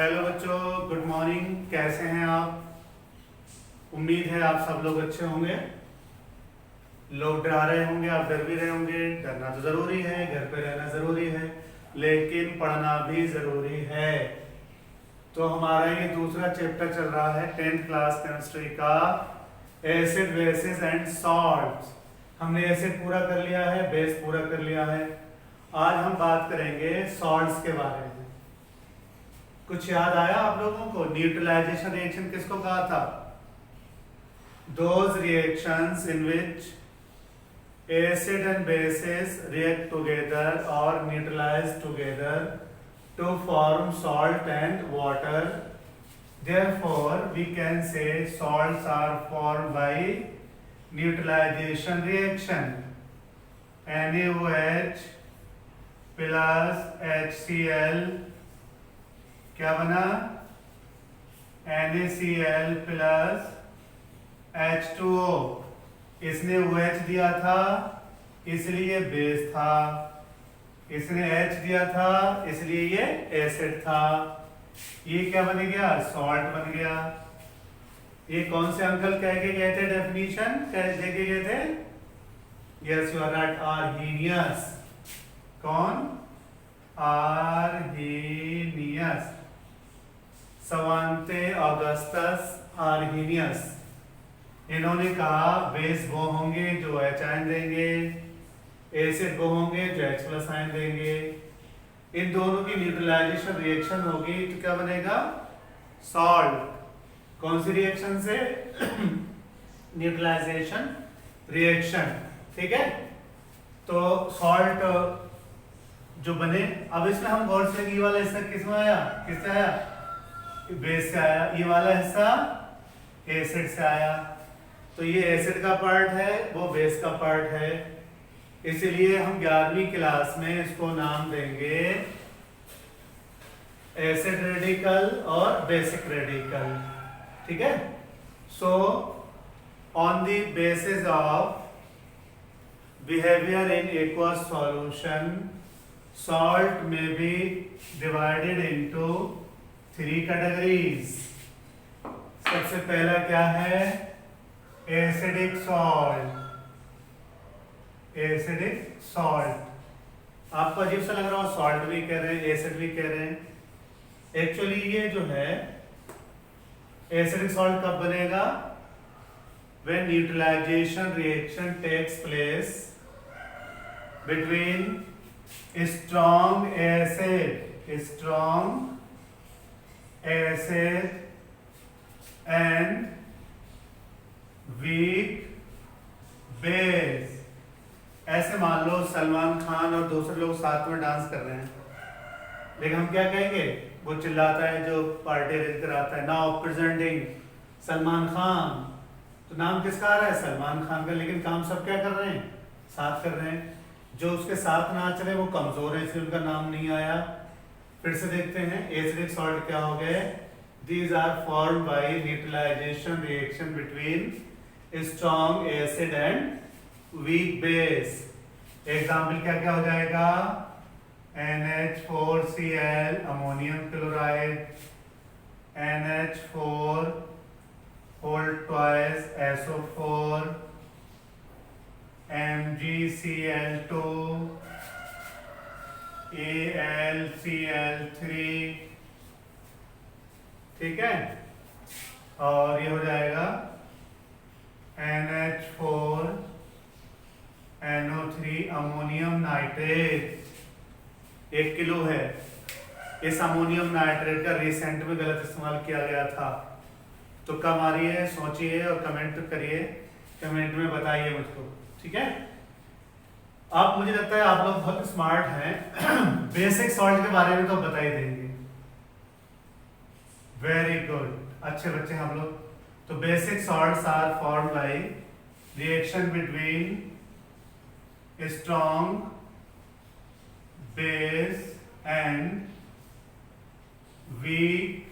Hello बच्चों, good morning. कैसे हैं आप? उम्मीद है आप सब लोग अच्छे होंगे। लोग डरा रहे होंगे, आप डर भी रहे होंगे। डरना तो ज़रूरी है, घर पे रहना ज़रूरी है, लेकिन पढ़ना भी ज़रूरी है। तो हमारा ये दूसरा चैप्टर चल रहा है 10th क्लास केमिस्ट्री का, एसिड बेसिस एंड सॉल्ट्स। हमने एसिड पूरा कर लिया है, बेस पूरा कर लिया है। आज हम बात करेंगे सॉल्ट्स के बारे में। कुछ याद आया आप लोगों को? न्यूट्रलाइजेशन रिएक्शन किसको कहा था? Those reactions in which acid and bases react together or neutralize together to form salt and water. Therefore, we can say salts are formed by neutralization reaction. NaOH plus HCl क्या बना? NaCl plus H2O। इसने OH दिया था इसलिए base था, इसने H दिया था इसलिए ये एसिड था। ये क्या बन गया? सॉल्ट बन गया। ये कौन से अंकल कह के गए थे? डेफिनेशन दे के गए थे? Yes, you are right, Arrhenius. कौन? Arrhenius, Svante Augustus Arrhenius. इन्होंने कहा बेस वो होंगे जो H आयन देंगे, एसिड वो होंगे जो H प्लस आयन देंगे। इन दोनों की न्यूट्रलाइजेशन रिएक्शन होगी तो क्या बनेगा? सॉल्ट। कौन सी रिएक्शन से? Neutralisation reaction. ठीक है, तो सॉल्ट जो बने। अब इसमें हम गौर से, ये वाला हिस्सा किसमें आया? किससे आया? बेस से आया। ये वाला हिस्सा एसिड से आया। तो ये एसिड का पार्ट है, वो बेस का पार्ट है। इसलिए हम 11वीं क्लास में इसको नाम देंगे एसिड रेडिकल और बेसिक रेडिकल। ठीक है। So on the basis of behaviour in aqueous solution, salt may be divided into 3 categories. सबसे पहला क्या है? Acidic salt. Acidic salt. आपको अजीब सा लग रहा हो, सॉल्ट भी कह रहे हैं, एसिड भी कह रहे हैं। एक्चुअली ये जो है एसिडिक सॉल्ट कब बनेगा? When neutralization reaction takes place between strong acid and weak base। ऐसे मान लो सलमान खान और दूसरे लोग साथ में डांस कर रहे हैं, लेकिन हम क्या कहेंगे? वो चिल्लाता है जो पार्टी अरेंज कराता है, नाउ प्रेजेंटिंग सलमान खान। तो नाम किसका आ रहा है? सलमान खान का, लेकिन काम सब क्या कर रहे हैं? साथ कर रहे हैं। जो उसके साथ नाच रहे वो कमजोर है, इसलिए उनका नाम नहीं आया। फिर से देखते हैं एसिडिक सॉल्ट क्या हो गए? These are formed by neutralization reaction between strong acid and weak base। Example क्या क्या हो जाएगा? NH4Cl ammonium chloride, NH4 whole twice SO4, MgCl2, AlCl3। ठीक है, और ये हो जाएगा NH4 NO3 ammonium nitrate. 1 kilo है। इस अमोनियम नाइट्रेट का रिसेंट में गलत इस्तेमाल किया गया था। तो कब आ रही है? सोचिए और कमेंट करिए, कमेंट में बताइए मुझको। ठीक है, आप, मुझे लगता है आप लोग बहुत स्मार्ट हैं। बेसिक सॉल्ट के बारे में तो बता ही देंगे। वेरी गुड, अच्छे बच्चे हम लोग। तो basic salts are formed by reaction between strong base and weak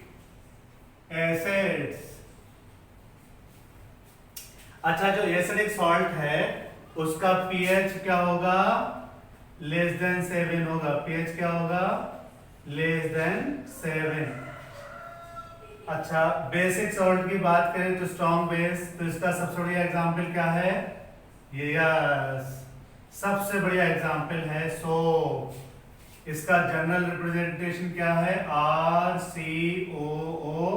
acids. अच्छा, जो एसिडिक सॉल्ट है उसका पीएच क्या होगा? लेस देन 7 होगा। पीएच क्या होगा? Less than 7। अच्छा, बेसिक सॉल्ट की बात करें तो स्ट्रॉन्ग बेस, तो इसका सबसे बढ़िया एग्जांपल क्या है? ये यस, सबसे बढ़िया एग्जांपल है सोप। इसका जनरल रिप्रेजेंटेशन क्या है? RCOO।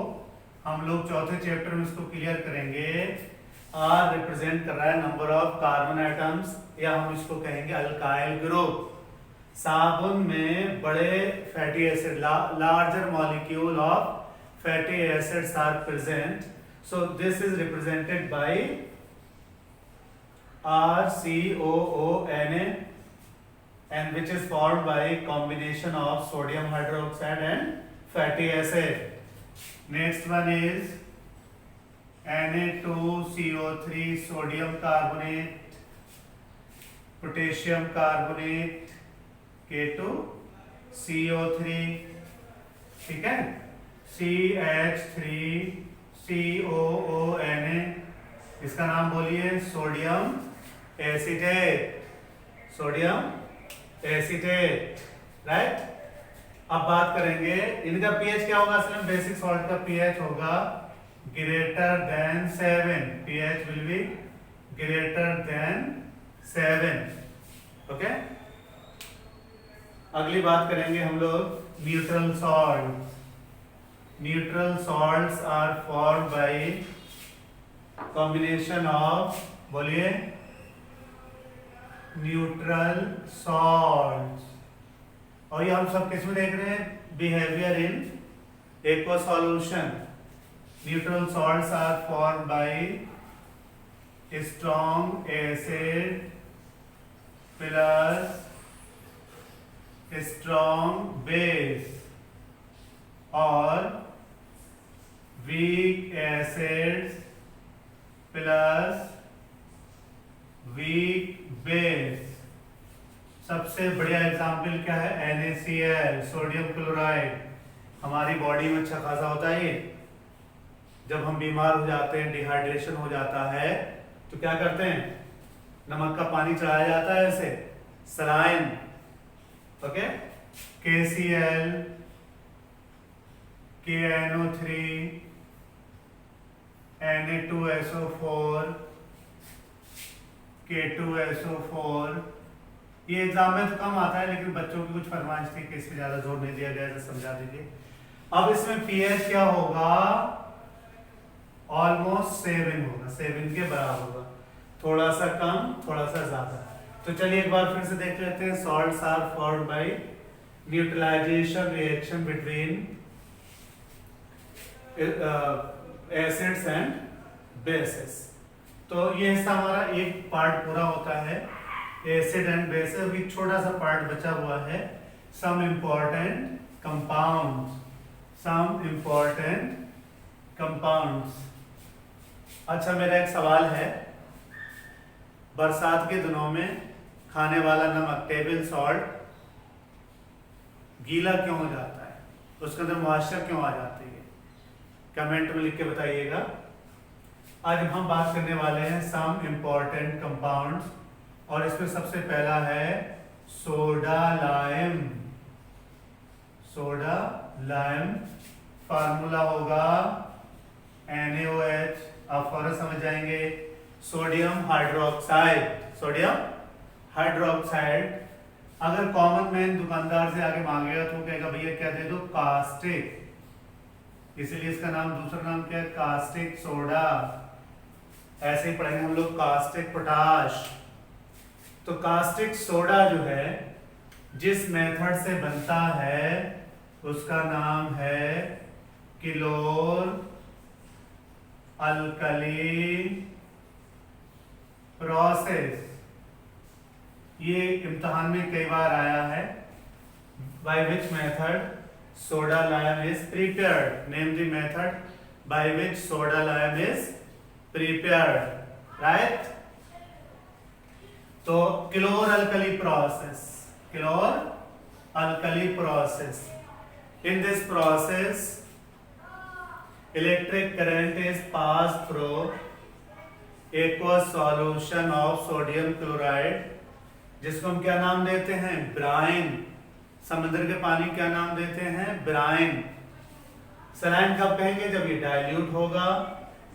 हम लोग चौथे चैप्टर में इसको क्लियर करेंगे। R रिप्रेजेंट कर रहा है नंबर ऑफ कार्बन एटम्स, या हम इसको कहेंगे अल्काइल ग्रुप। साबुन में बड़े fatty acid, larger molecule of fatty acids are present, so this is represented by RCOONA, and which is formed by combination of sodium hydroxide and fatty acid. Next one is Na2CO3, sodium carbonate, potassium carbonate, K2CO3, ठीक है। CH3COONA, इसका नाम बोलिए sodium acetate, sodium acetate, right. अब बात करेंगे इनका pH क्या होगा। असल में बेसिक सॉल्ट का पीएच होगा greater than 7, pH will be greater than 7, okay. अगली बात करेंगे हम लोग neutral salt. Neutral salts are formed by combination of, बोलिए, neutral salts। और ये हम सब किस में देख रहे हैं? Behavior in aqueous solution। Neutral salts are formed by strong acid plus strong base और weak acids plus weak base। सबसे बढ़िया एग्जाम्पल क्या है? NaCl, sodium chloride. हमारी बॉडी में अच्छा खासा होता है ये। जब हम बीमार हो जाते हैं, डिहाइड्रेशन हो जाता है, तो क्या करते हैं? नमक का पानी चढ़ाया जाता है ऐसे, saline, okay. KCl, KNO3, Na2SO4, K2SO4। ये एग्जाम में तो कम आता है, लेकिन बच्चों की कुछ फरमाइश थी कि इसमें ज्यादा जोर नहीं दिया गया, तो समझा दीजिए। अब इसमें पीएच क्या होगा? ऑलमोस्ट 7 होगा, 7 के बराबर होगा, थोड़ा सा कम थोड़ा सा ज्यादा। तो चलिए एक बार फिर से देख लेते हैं। Salts are formed by neutralisation reaction between acids and bases. तो ये हिस्सा हमारा एक पार्ट पूरा होता है, एसिड एंड बेस। एक छोटा सा पार्ट बचा हुआ है, some important compounds, some important compounds. अच्छा, मेरा एक सवाल है, बरसात के दिनों में खाने वाला नमक, टेबल सॉल्ट, गीला क्यों हो जाता है? उसके अंदर मॉइस्चर क्यों आ जाती है? कमेंट में लिख के बताइएगा। आज हम बात करने वाले हैं सम इंपॉर्टेंट कंपाउंड्स, और इसमें सबसे पहला है soda lime. Soda lime, formula होगा NaOH। आप फौरन समझ जाएंगे, सोडियम हाइड्रोक्साइड, सोडियम हाइड्रोक्साइड। अगर कॉमन मैन दुकानदार से आगे मांगेगा तो कहेगा भैया क्या दे दो? कास्टिक। इसीलिए इसका नाम, दूसरा नाम क्या है? Caustic soda. ऐसे ही पढ़ेंगे हम लोग कास्टिक पोटाश। तो कास्टिक सोडा जो है, जिस मेथड से बनता है उसका नाम है क्लोर अल्कली प्रोसेस। ये इम्तिहान में कई बार आया है। By which method soda lime is prepared? Name the method by which soda lime is prepared, right? तो क्लोर alkali process, क्लोर alkali process. In this process, electric current is passed through aqueous solution of sodium chloride, जिसको हम क्या नाम देते हैं? Bryan. समुद्र के पानी क्या नाम देते हैं? ब्राइन। सलाइन कब कहेंगे? जब ये डाइल्यूट होगा।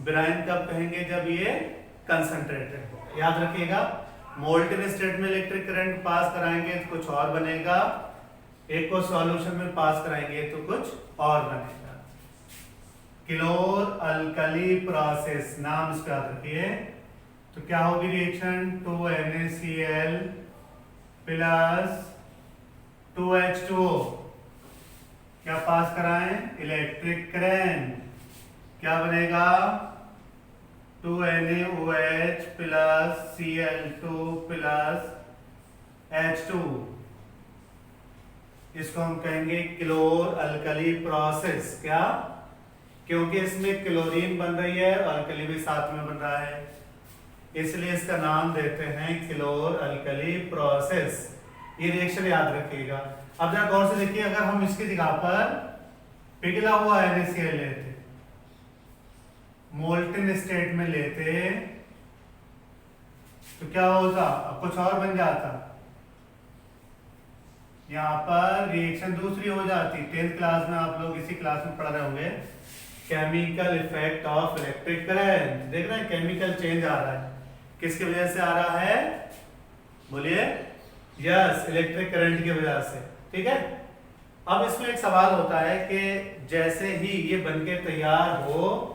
ब्राइन कब कहेंगे? जब ये कंसंट्रेटेड होगा। याद रखिएगा, मोल्टन स्टेट में इलेक्ट्रिक करंट पास कराएंगे तो कुछ और बनेगा, एक को सॉल्यूशन में पास कराएंगे तो कुछ और बनेगा। क्लोर अल्कली प्रोसेस, नाम इसका याद रखिए। तो क्या होगी रिएक्शन? 2NaCl प्लस 2H2O, क्या पास कराएं? Electric current. क्या बनेगा? 2NaOH plus Cl2 plus H2। इसको हम कहेंगे क्लोर अल्कली प्रोसेस। क्या? क्योंकि इसमें क्लोरीन बन रही है और अल्कली भी साथ में बन रहा है, इसलिए इसका नाम देते हैं क्लोर अल्कली प्रोसेस। ये रिएक्शन याद रखिएगा। अब जरा गौर से देखिए, अगर हम इसकी जगह पर पिघला हुआ NaCl लेते, मोल्टन स्टेट में लेते, तो क्या होता? अब कुछ और बन जाता। यहां पर रिएक्शन दूसरी हो जाती। 10th क्लास में आप लोग इसी क्लास में पढ़ रहे होंगे, chemical effect of electric current. देख रहे हैं केमिकल चेंज आ रहा है, किसकी वजह से आ रहा है? बोलिए। यस, इलेक्ट्रिक करंट की वजह से। ठीक है। अब इसमें एक सवाल होता है कि जैसे ही ये बनके तैयार हो,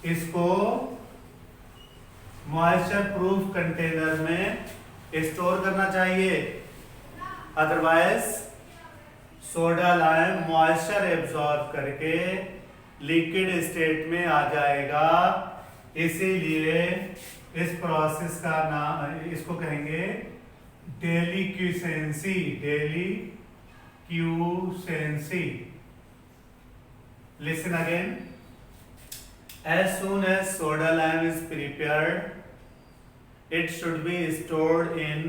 इसको मॉइस्चर प्रूफ कंटेनर में स्टोर करना चाहिए, otherwise soda lime moisture absorb करके लिक्विड स्टेट में आ जाएगा। इसीलिए इस प्रोसेस का नाम, इसको कहेंगे deliquescency. Deliquescency. Listen again. As soon as soda lime is prepared, it should be stored in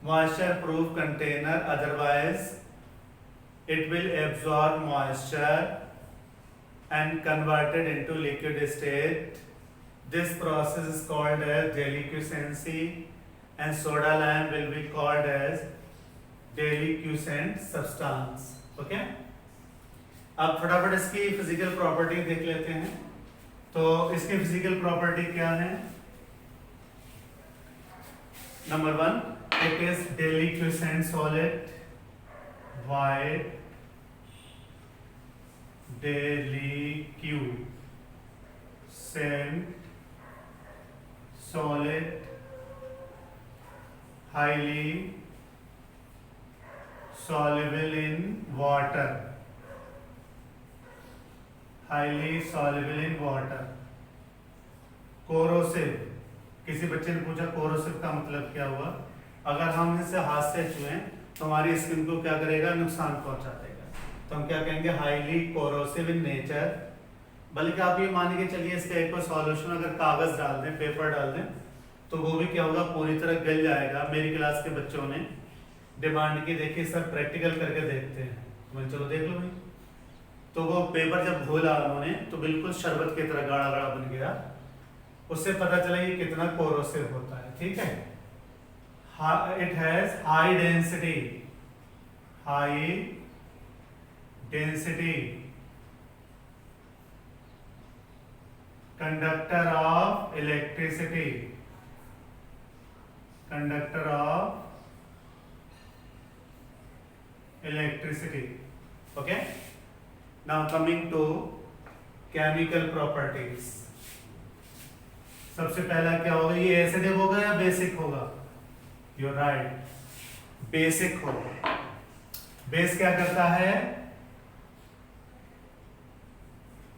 moisture-proof container. Otherwise, it will absorb moisture and convert it into liquid state. This process is called as deliquescency, and soda lime will be called as deliquescent substance. Okay? अब फटाफट इसकी physical property देख लेते हैं। तो इसकी physical property क्या है? Number 1, it is deliquescent solid. White deliquescent solid, highly soluble in water, highly soluble in water. Corrosive, किसी बच्चे ने पूछा कोरोसिव का मतलब क्या हुआ? अगर हम इसे हाथ से छुएं तो हमारी स्किन को क्या करेगा? नुकसान पहुंचा देगा। तो हम क्या कहेंगे? Highly corrosive in nature. बल्कि आप ये मान के चलिए, इसका एक सॉल्यूशन अगर कागज डाल दें, पेपर डाल दें, तो वो भी क्या होगा? पूरी तरह गल जाएगा। मेरी क्लास के बच्चों ने डिमांड की, देखिए सर प्रैक्टिकल करके देखते हैं। मैं चलो देख लो भाई। तो वो पेपर जब घोला उन्होंने तो बिल्कुल शरबत की तरह गाढ़ा गाढ़ा बन गया। उससे पता चला ये कितना कोरोसिव होता है। ठीक है। It has high density, high density conductor of electricity, conductor of electricity. Okay, now coming to chemical properties. सबसे पहला क्या होगा? ये एसिडिक होगा या बेसिक होगा? You're right, बेसिक होगा। बेस क्या करता है?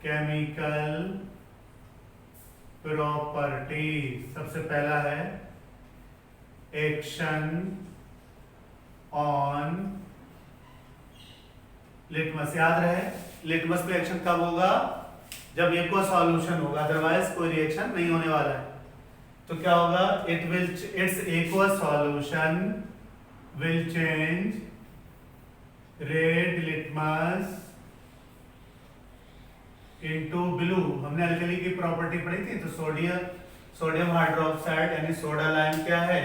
Chemical property. सबसे पहला है एक्शन ऑन लिटमस। याद रहे, लिटमस पे एक्शन कब होगा? जब एक्वा सॉल्यूशन होगा, अदरवाइज कोई रिएक्शन नहीं होने वाला है। तो क्या होगा? It's aqua solution will change red litmus into blue. हमने अल्कली की प्रॉपर्टी पढ़ी थी। तो सोडियम हाइड्रोक्साइड यानी सोडा लाइम क्या है?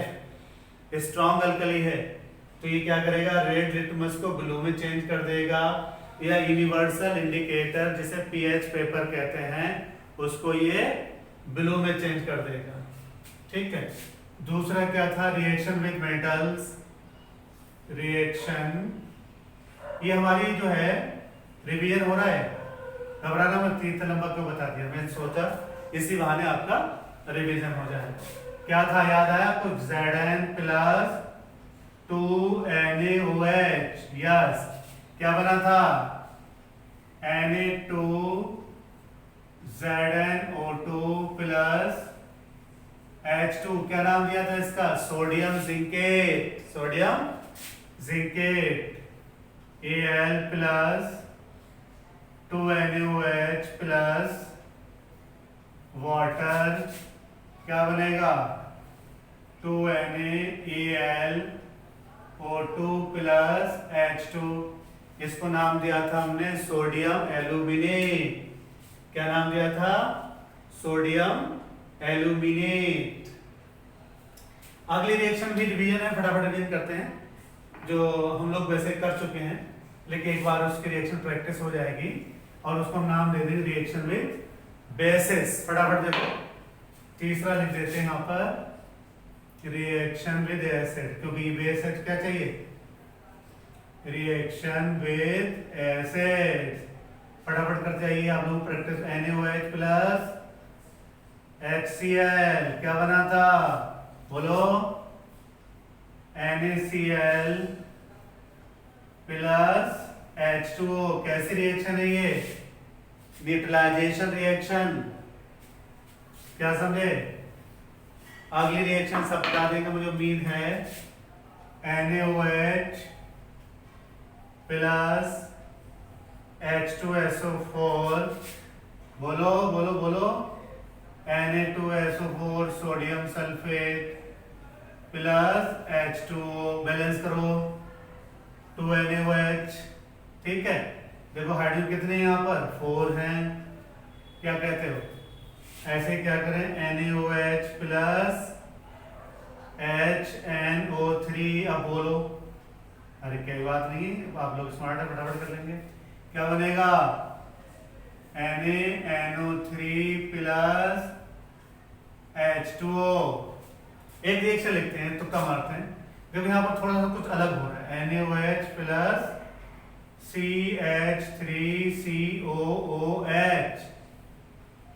स्ट्रॉन्ग अल्कली है। तो ये क्या करेगा? रेड लिटमस को ब्लू में चेंज कर देगा। या यूनिवर्सल इंडिकेटर जिसे पीएच पेपर कहते हैं, उसको ये ब्लू में चेंज कर देगा। ठीक है। दूसरा क्या था, रिएक्शन विद मेटल्स। रिएक्शन, ये हमारी जो है रिवीजन हो रहा है, घबराना मत, इतना लंबा क्यों बता दिया, मैंने सोचा इसी बहाने आपका रिवीजन हो जाए। क्या था याद आया आपको, Zn प्लस 2NaOH, यस, क्या बना था, Na2ZnO2 प्लस H2, क्या नाम दिया था इसका, sodium zincate, sodium zincate. Al plus 2NaOH plus water, क्या बनेगा, 2NaAlO2 प्लस H2। इसको नाम दिया था हमने सोडियम एल्यूमिनेट। क्या नाम दिया था, सोडियम एल्यूमिनेट। अगली रिएक्शन भी रिवीजन है, फटाफट रिवीजन करते हैं, जो हम लोग वैसे कर चुके हैं, लेकिन एक बार उसकी रिएक्शन प्रैक्टिस हो जाएगी और उसको हम नाम दे देंगे रिएक्शन विद बेसिस। फटाफट देखो, तीसरा लिख देते हैं यहाँ पर, रिएक्शन विद एसिड, क्योंकि बेस एच क्या चाहिए, रिएक्शन विद एसिड। फटाफट कर जाइए आप लोग प्रैक्टिस। NaOH प्लस HCl, क्या बना था, बोलो, NaCl प्लस H2O। कैसी रिएक्शन है ये, न्यूट्रलाइजेशन रिएक्शन। क्या समझे, अगली रिएक्शन सब बता देंगे, मुझे उम्मीद है। NaOH प्लस H2SO4, बोलो बोलो बोलो, Na2SO4 sodium sulphate plus H2O, balance करो, 2NaOH। ठीक है, देखो हाइड्रोजन कितने हैं यहाँ पर, 4 हैं। क्या कहते हो, ऐसे क्या करें, NaOH प्लस HNO3। अब बोलो, अरे कोई बात नहीं, आप लोग स्मार्ट है, फटाफट कर लेंगे। क्या बनेगा, NaNO3 प्लस H2O। एक रिएक्शन लिखते हैं, तुक्का मारते हैं, देखो यहाँ पर थोड़ा सा कुछ अलग हो रहा है। NaOH प्लस CH3COOH,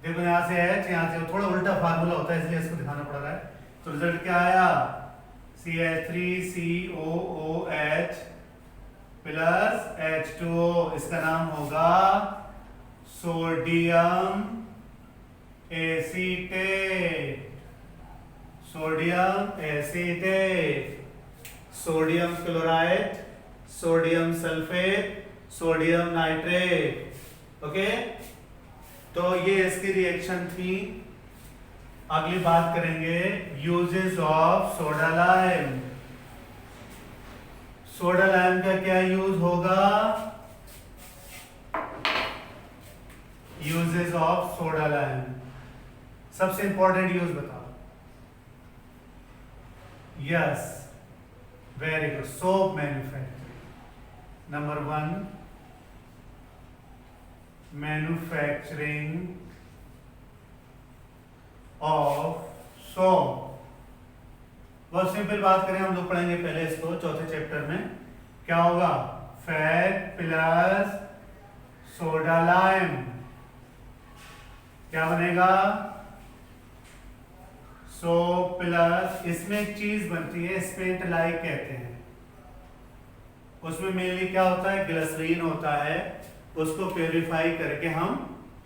देखो यहाँ से H, यहाँ से थोड़ा उल्टा फार्मूला होता है, इसलिए इसको दिखाना पड़ रहा है। तो रिजल्ट क्या आया, CH3COOH प्लस H2O, इसका नाम होगा sodium acetate. Sodium acetate, sodium chloride, sodium sulphate, sodium nitrate. Okay, तो ये इसकी रिएक्शन थी। अगली बात करेंगे uses of soda lime. Soda lime का क्या यूज होगा, यूजेस ऑफ सोडा लाइम, सबसे इंपॉर्टेंट यूज बताओ। Yes, very good, soap manufacturing. Number 1, manufacturing of soap. बहुत सिंपल बात करें, हम लोग पढ़ेंगे पहले इसको चौथे चैप्टर में। क्या होगा, फैट प्लस सोडा लाइम, क्या बनेगा, सोप प्लस, इसमें एक चीज बनती है स्पेंट लाइक कहते हैं, उसमें मेनली क्या होता है, ग्लिसरीन होता है, उसको प्योरीफाई करके हम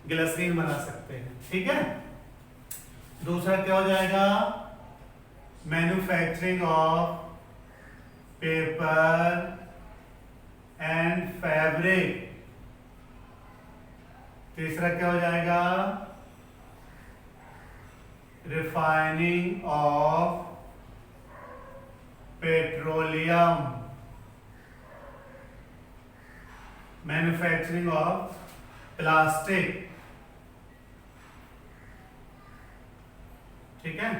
ग्लिसरीन बना सकते हैं। ठीक है, दूसरा क्या हो जाएगा, manufacturing of paper and fabric. तीसरा क्या हो जाएगा, refining of petroleum, manufacturing of plastic. ठीक है,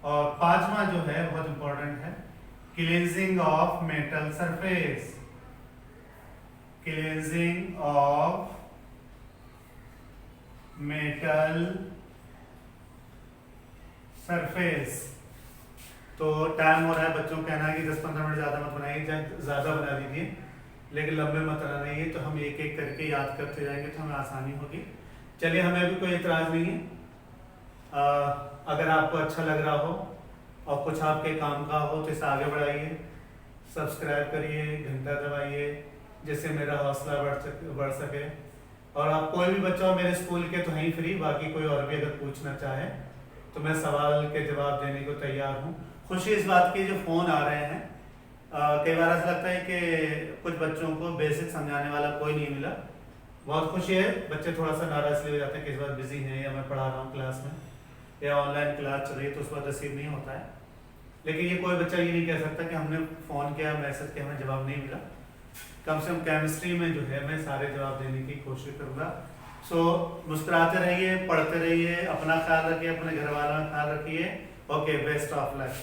और पांचवा जो है बहुत इंपॉर्टेंट है, cleansing of metal surface. Cleansing of metal surface. तो टाइम हो रहा है, बच्चों को कहना है कि 10-15 मिनट ज़्यादा मत बनाइए, ज़्यादा बना दीजिए, लेकिन लंबे मत बनाना है। तो हम एक एक करके याद करते जाएंगे तो हमें आसानी होगी। चलिए, हमें अभी कोई एतराज़ नहीं है। अगर आपको अच्छा लग रहा हो और कुछ आपके काम का हो तो इसे आगे बढ़ाइए, सब्सक्राइब करिए, घंटा दबाइए, जिससे मेरा हौसला बढ़ सके। और आप कोई भी बच्चा हो मेरे स्कूल के तो हैं ही फ्री, बाकी कोई और भी अगर पूछना चाहे तो मैं सवाल के जवाब देने को तैयार हूँ। खुशी इस बात की जो फ़ोन आ रहे हैं, कई बार ऐसा लगता है कि कुछ बच्चों को बेसिक समझाने वाला कोई नहीं मिला। बहुत खुशी है, बच्चे थोड़ा सा नाराज़ इसलिए हो जाते हैं कि इस बार बिजी हैं, या मैं पढ़ा रहा हूँ क्लास में, या ऑनलाइन क्लास चल रही है तो उस बार रिसीव नहीं होता है। लेकिन ये कोई बच्चा ये नहीं कह सकता कि हमने फ़ोन किया, मैसेज किया, हमें जवाब नहीं मिला। कम से कम केमिस्ट्री में जो है मैं सारे जवाब देने की कोशिश करूँगा। सो मुस्कुराते रहिए, पढ़ते रहिए, अपना ख्याल रखिए, अपने घर वालों का ख्याल रखिए। Okay, best of luck.